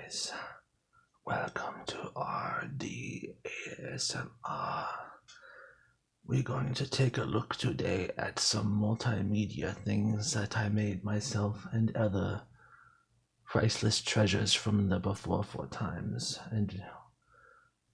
guys, welcome to RDASMR. We're going to take a look today at some multimedia things that I made myself and other priceless treasures from the Beforefor times and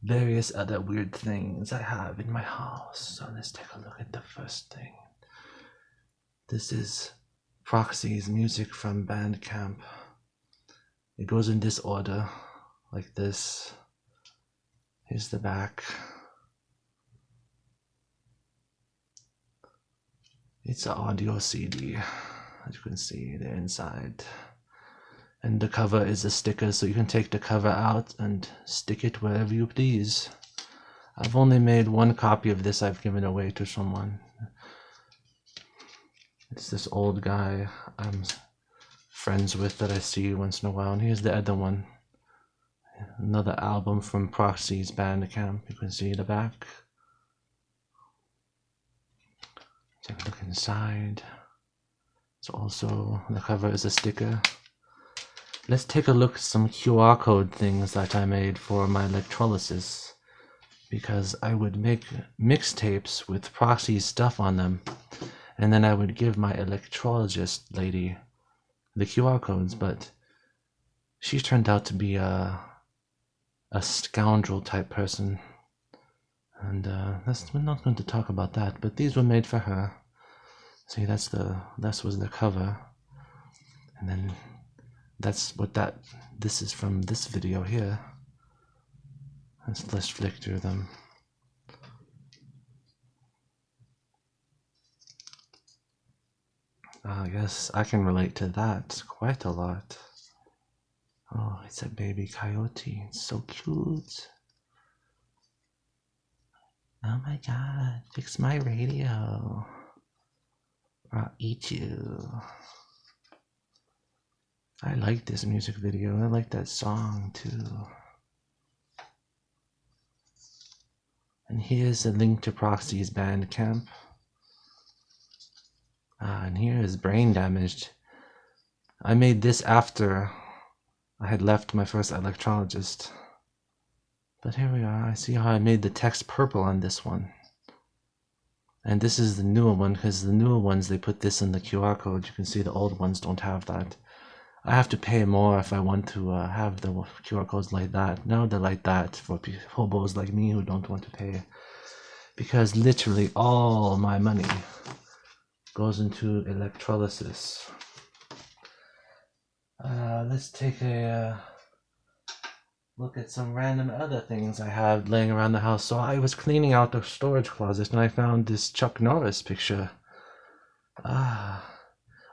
various other weird things I have in my house. So let's take a look at the first thing. This is Proxy's music from Bandcamp. It goes in this order, like this. Here's the back. It's an audio CD, as you can see there inside. And the cover is a sticker, so you can take the cover out and stick it wherever you please. I've only made one copy of this. I've given away to someone. It's this old guy I'm friends with that I see once in a while. And here's the other one. Another album from Proxy's Bandcamp. You can see the back. Take a look inside. So also the cover is a sticker. Let's take a look at some QR code things that I made for my electrolysis, because I would make mixtapes with Proxy's stuff on them, and then I would give my electrologist lady the QR codes, but she turned out to be a scoundrel type person, and we're not going to talk about that. But these were made for her. See, this was the cover, and then that's what this is from this video here. Let's flick through them. I guess I can relate to that quite a lot. Oh, it's a baby coyote. It's so cute. Oh my god, fix my radio, or I'll eat you. I like this music video. I like that song too. And here's a link to Proxy's Bandcamp. And here is Brain Damaged. I made this after I had left my first electrologist. But here we are. I see how I made the text purple on this one. And this is the newer one, because the newer ones, they put this in the QR code. You can see the old ones don't have that. I have to pay more if I want to have the QR codes like that. No, they're like that for hobos like me who don't want to pay. Because literally all my money goes into electrolysis. Let's take a look at some random other things I have laying around the house. So I was cleaning out the storage closet and I found this Chuck Norris picture.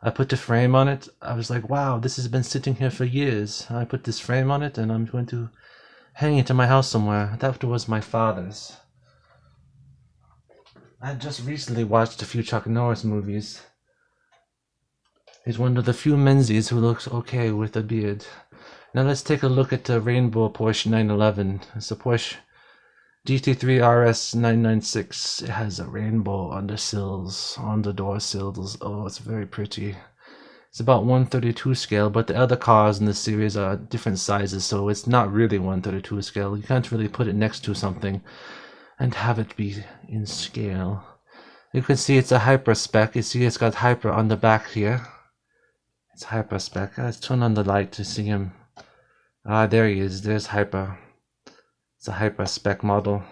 I put the frame on it. I was like, wow, this has been sitting here for years. I put this frame on it and I'm going to hang it in my house somewhere. That was my father's. I just recently watched a few Chuck Norris movies. He's one of the few Menzies who looks okay with a beard. Now let's take a look at the rainbow Porsche 911. It's a Porsche GT3 RS 996. It has a rainbow on the sills, on the door sills. Oh, it's very pretty. It's about 1/32 scale, but the other cars in this series are different sizes, so it's not really 1/32 scale. You can't really put it next to something and have it be in scale. You can see it's a hyper spec. You see it's got hyper on the back here. It's hyper spec. Let's turn on the light to see him. Ah, there he is. There's hyper. It's a hyper spec model.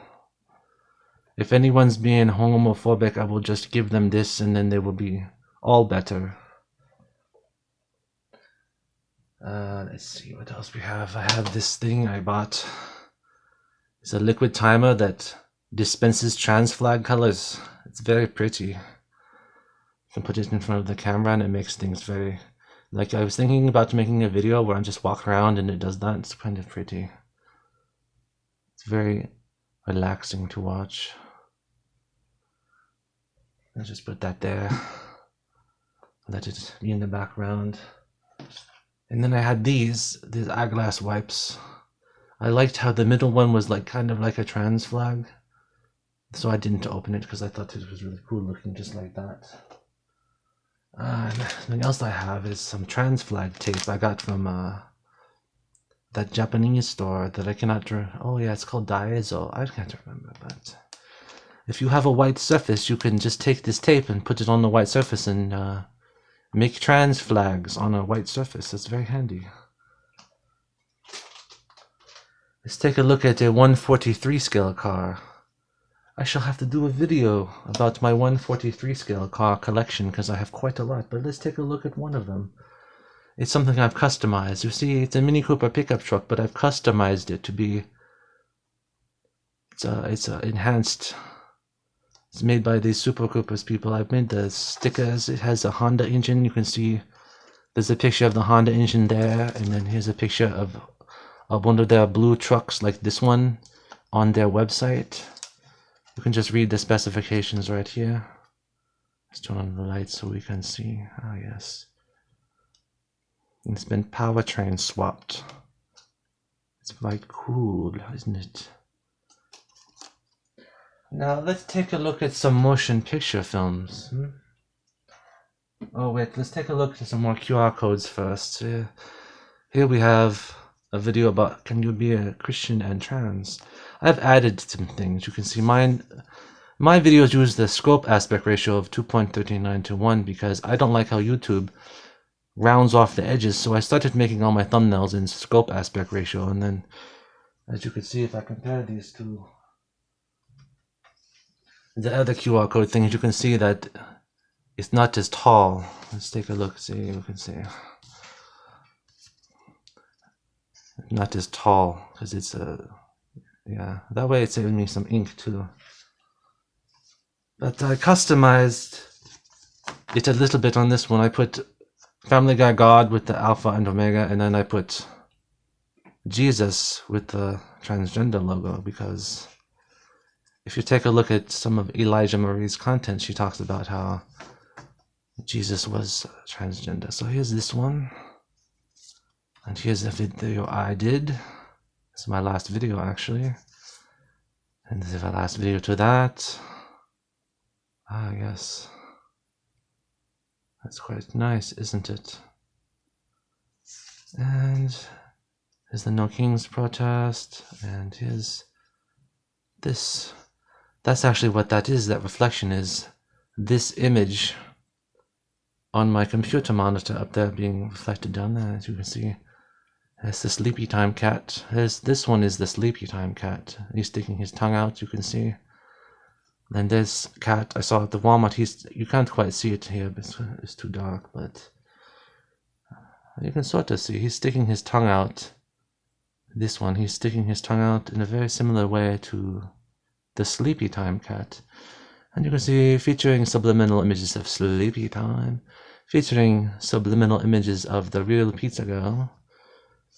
If anyone's being homophobic, I will just give them this and then they will be all better. Let's see what else we have. I have this thing I bought. It's a liquid timer that dispenses trans flag colors. It's very pretty. You can put it in front of the camera and it makes things very... Like, I was thinking about making a video where I'm just walking around and it does that. It's kind of pretty. It's very relaxing to watch. I'll just put that there. Let it be in the background. And then I had these eyeglass wipes. I liked how the middle one was like kind of like a trans flag. So I didn't open it because I thought it was really cool looking just like that. And something else I have is some trans flag tape I got from that Japanese store that I cannot. Oh yeah, it's called Daezo. I can't remember, but if you have a white surface, you can just take this tape and put it on the white surface and make trans flags on a white surface. It's very handy. Let's take a look at a 143 scale car. I shall have to do a video about my 143 scale car collection because I have quite a lot, but let's take a look at one of them. It's something I've customized. You see, it's a Mini Cooper pickup truck, but I've customized it to be... It's enhanced. It's made by these Super Coopers people. I've made the stickers. It has a Honda engine. You can see there's a picture of the Honda engine there, and then here's a picture of one of their blue trucks like this one on their website. You can just read the specifications right here. Let's turn on the lights so we can see. Ah, yes. It's been powertrain swapped. It's quite cool, isn't it? Now let's take a look at some motion picture films. Oh wait, let's take a look at some more QR codes first. Here we have a video about can you be a Christian and trans. I've added some things. You can see my videos use the scope aspect ratio of 2.39 to 1 because I don't like how YouTube rounds off the edges, so I started making all my thumbnails in scope aspect ratio, and then as you can see, if I compare these to the other QR code things, you can see that it's not as tall. Let's take a look, see, you can see. Not as tall, because it's yeah, that way it saved me some ink too. But I customized it a little bit on this one. I put Family Guy God with the Alpha and Omega, and then I put Jesus with the transgender logo, because if you take a look at some of Elijah Marie's content, she talks about how Jesus was transgender. So here's this one. And here's the video I did. This is my last video, actually. And this is the last video to that. Ah, yes. That's quite nice, isn't it? And here's the No Kings protest. And here's this. That's actually what that is. That reflection is this image on my computer monitor up there being reflected down there, as you can see. There's the Sleepy Time cat. This one is the Sleepy Time cat. He's sticking his tongue out, you can see. And this cat I saw at the Walmart, you can't quite see it here, but it's too dark, but you can sort of see. He's sticking his tongue out. This one, he's sticking his tongue out in a very similar way to the Sleepy Time cat. And you can see featuring subliminal images of Sleepy Time, featuring subliminal images of the real pizza girl,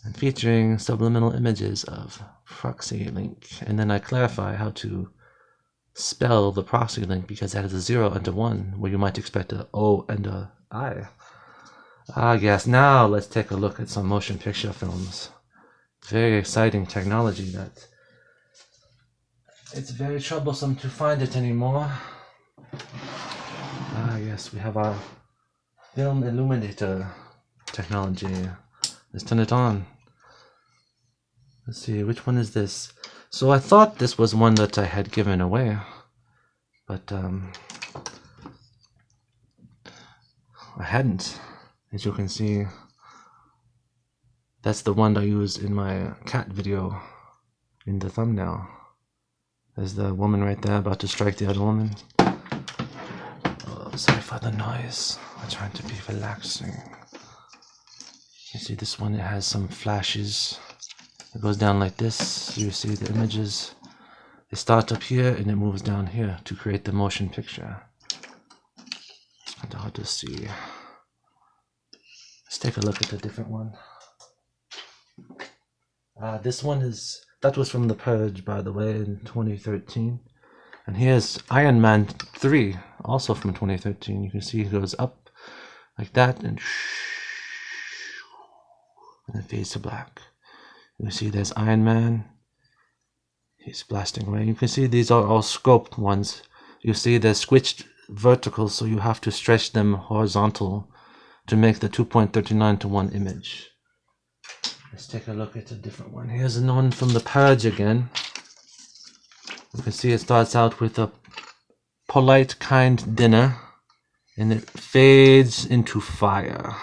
and featuring subliminal images of proxy link. And then I clarify how to spell the proxy link, because it has a 0 and a 1 where you might expect an O and a I. Ah yes, now let's take a look at some motion picture films. Very exciting technology that it's very troublesome to find it anymore. Ah yes, we have our film illuminator technology. Let's turn it on. Let's see, which one is this? So I thought this was one that I had given away, but I hadn't. As you can see, that's the one I used in my cat video in the thumbnail. There's the woman right there about to strike the other woman. Oh, sorry for the noise. I'm trying to be relaxing. You see this one, it has some flashes. It goes down like this. You see the images. They start up here and it moves down here to create the motion picture. It's kind of hard to see. Let's take a look at a different one. This one that was from The Purge, by the way, in 2013. And here's Iron Man 3, also from 2013. You can see it goes up like that and it fades to black. You see there's Iron Man. He's blasting away. You can see these are all scoped ones. You see they're switched vertical, so you have to stretch them horizontal to make the 2.39 to 1 image. Let's take a look at a different one. Here's another one from The Purge again. You can see it starts out with a polite, kind dinner, and it fades into fire,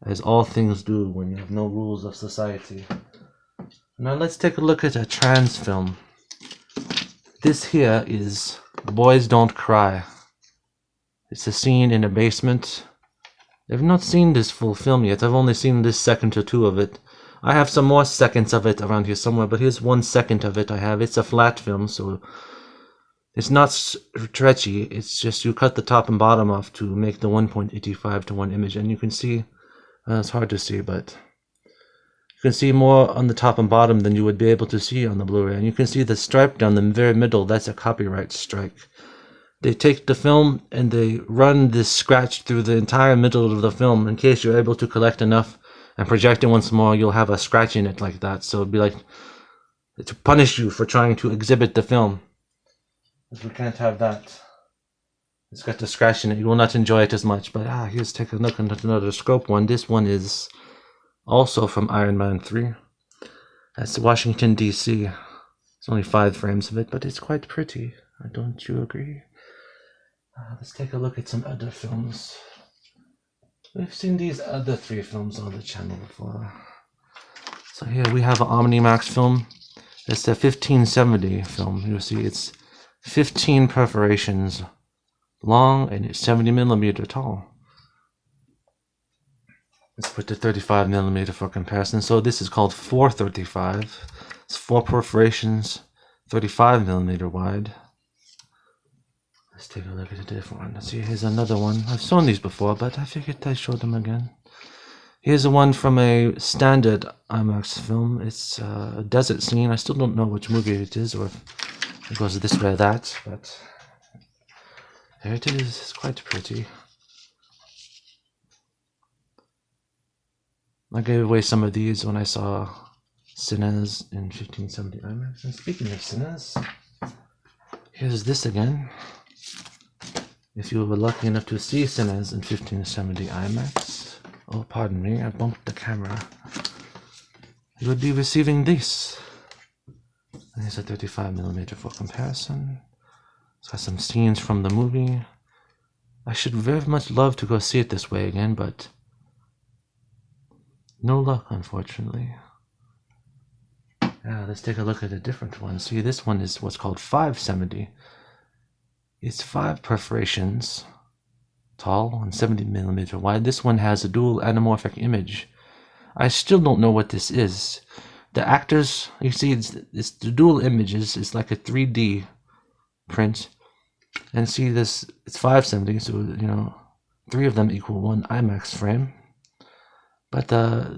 as all things do when you have no rules of society. Now let's take a look at a trans film. This here is Boys Don't Cry. It's a scene in a basement. I've not seen this full film yet. I've only seen this second or two of it. I have some more seconds of it around here somewhere, but here's 1 second of it I have. It's a flat film, so it's not stretchy. It's just you cut the top and bottom off to make the 1.85 to 1 image, and you can see, it's hard to see, but you can see more on the top and bottom than you would be able to see on the Blu-ray. And you can see the stripe down the very middle. That's a copyright strike. They take the film and they run this scratch through the entire middle of the film in case you're able to collect enough and project it once more. You'll have a scratch in it like that. So it'd be like to punish you for trying to exhibit the film. Because we can't have that. It's got the scratch in it. You will not enjoy it as much. But here's take a look at another scope one. This one is also from Iron Man 3. That's Washington, D.C. It's only 5 frames of it, but it's quite pretty. Don't you agree? Let's take a look at some other films. We've seen these other 3 films on the channel before. So here we have an Omnimax film. It's the 1570 film. You'll see it's 15 perforations long and it's 70 millimeter tall. Let's put the 35 millimeter for comparison. So this is called 435. It's 4 perforations, 35 millimeter wide. Let's take a look at a different one. Let's see, here's another one. I've shown these before, but I figured I'd show them again. Here's the one from a standard IMAX film. It's a desert scene. I still don't know which movie it is, or if it goes this way or that, but there it is. It's quite pretty. I gave away some of these when I saw Sinners in 1570 IMAX. And speaking of Sinners, here's this again. If you were lucky enough to see Sinners in 1570 IMAX, oh pardon me, I bumped the camera, you would be receiving this. And here's a 35 millimeter for comparison. It's got some scenes from the movie. I should very much love to go see it this way again, but no luck, unfortunately. Let's take a look at a different one. See, this one is what's called 570. It's 5 perforations tall and 70 millimeter wide. This one has a dual anamorphic image. I still don't know what this is. The actors, you see, it's the dual images. It's like a 3D print. And see this, it's 570, so, you know, 3 of them equal 1 IMAX frame. But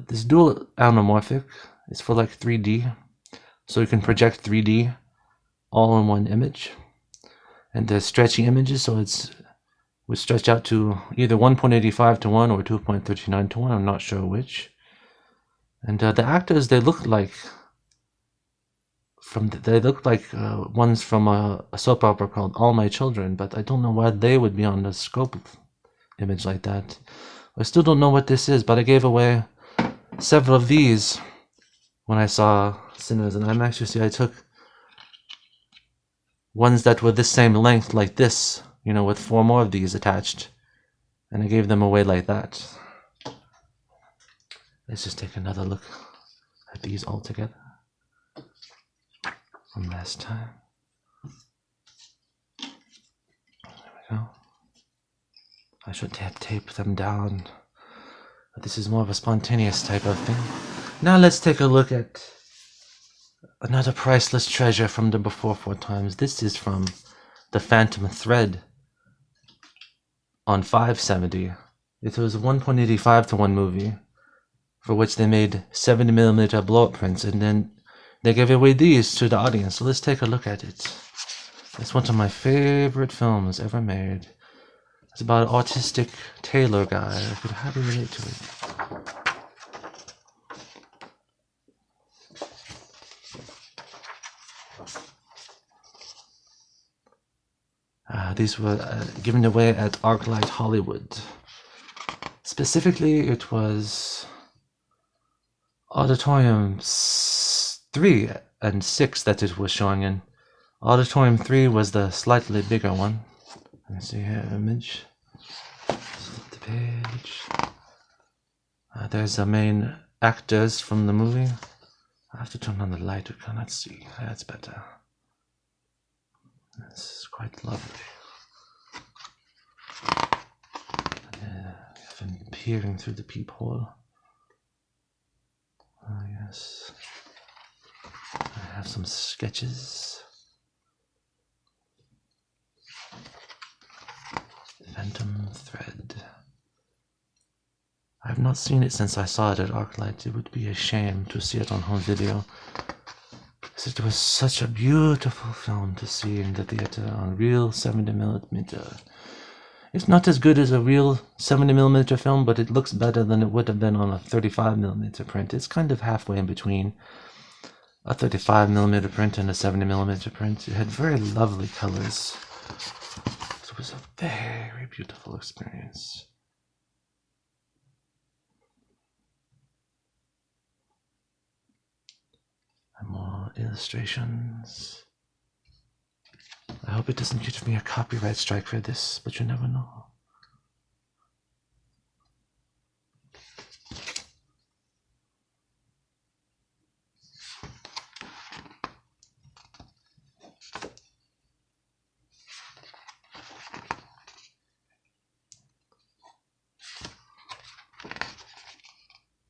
this dual anamorphic is for like 3D. So you can project 3D all in one image. And the stretchy images, so it would stretch out to either 1.85 to 1 or 2.39 to 1. I'm not sure which. And the actors, they look like ones from a soap opera called All My Children, but I don't know why they would be on the scope image like that. I still don't know what this is, but I gave away several of these when I saw Sinners in IMAX. You see, I took ones that were the same length like this, you know, with 4 more of these attached, and I gave them away like that. Let's just take another look at these all together from last time. There we go. I should tape them down, but this is more of a spontaneous type of thing. Now let's take a look at another priceless treasure from the Beforefor times. This is from The Phantom Thread on 570. It was a 1.85 to 1 movie for which they made 70mm blow-up prints, and then they gave away these to the audience. So let's take a look at it. It's one of my favorite films ever made. It's about an autistic tailor guy. I could hardly relate to it. These were given away at ArcLight Hollywood. Specifically, it was Auditorium 3 and 6 that it was showing in. Auditorium 3 was the slightly bigger one. Let me see here, image. Flip the page. There's the main actors from the movie. I have to turn on the light, we cannot see. That's better. This is quite lovely. I've been peering through the peephole. Oh, yes. I have some sketches. Phantom Thread. I've not seen it since I saw it at ArcLight. It would be a shame to see it on home video. It was such a beautiful film to see in the theater on real 70mm. It's not as good as a real 70mm film, but it looks better than it would have been on a 35mm print. It's kind of halfway in between a 35mm print and a 70mm print. It had very lovely colors. It was a very beautiful experience. And more illustrations. I hope it doesn't give me a copyright strike for this, but you never know.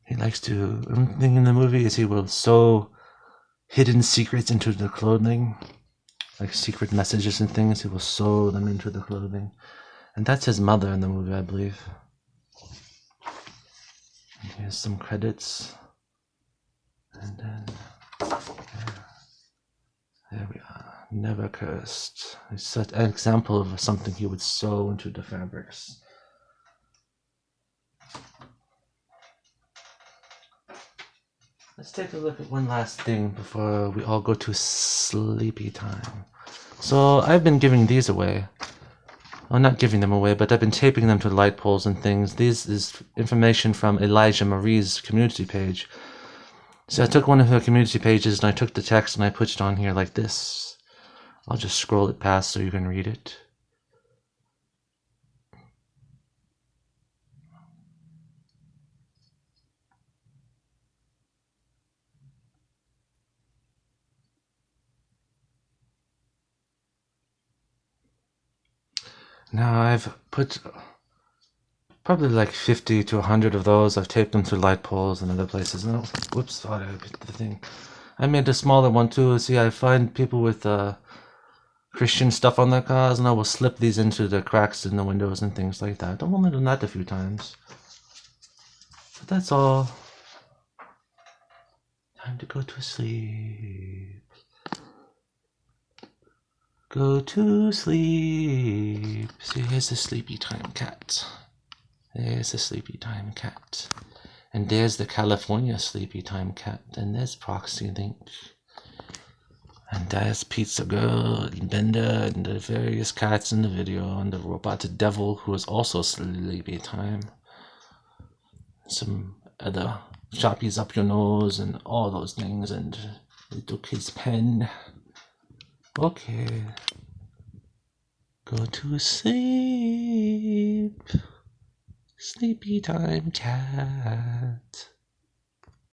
He likes to, one thing in the movie is he will sew hidden secrets into the clothing, like secret messages and things. He will sew them into the clothing, and that's his mother in the movie, I believe. And here's some credits, and then there we are. Never cursed. It's such an example of something he would sew into the fabrics. Let's take a look at one last thing before we all go to sleepy time. So I've been giving these away. Well, not giving them away, but I've been taping them to light poles and things. This is information from Elijah Marie's community page. So I took one of her community pages and I took the text and I put it on here like this. I'll just scroll it past so you can read it. Now I've put probably like 50 to 100 of those. I've taped them to light poles and other places. No, whoops, thought I hit the thing. I made a smaller one too. See, I find people with Christian stuff on their cars, and I will slip these into the cracks in the windows and things like that. I've only done that a few times. But that's all. Time to go to sleep. Go to sleep. See, here's the sleepy time cat. There's the sleepy time cat. And there's the California sleepy time cat. And there's Proxy Link. And there's Pizza Girl and Bender and the various cats in the video. And the robot devil who is also sleepy time. Some other Sharpies up your nose and all those things. And little kid's pen. Okay. Go to sleep. Sleepy time cat.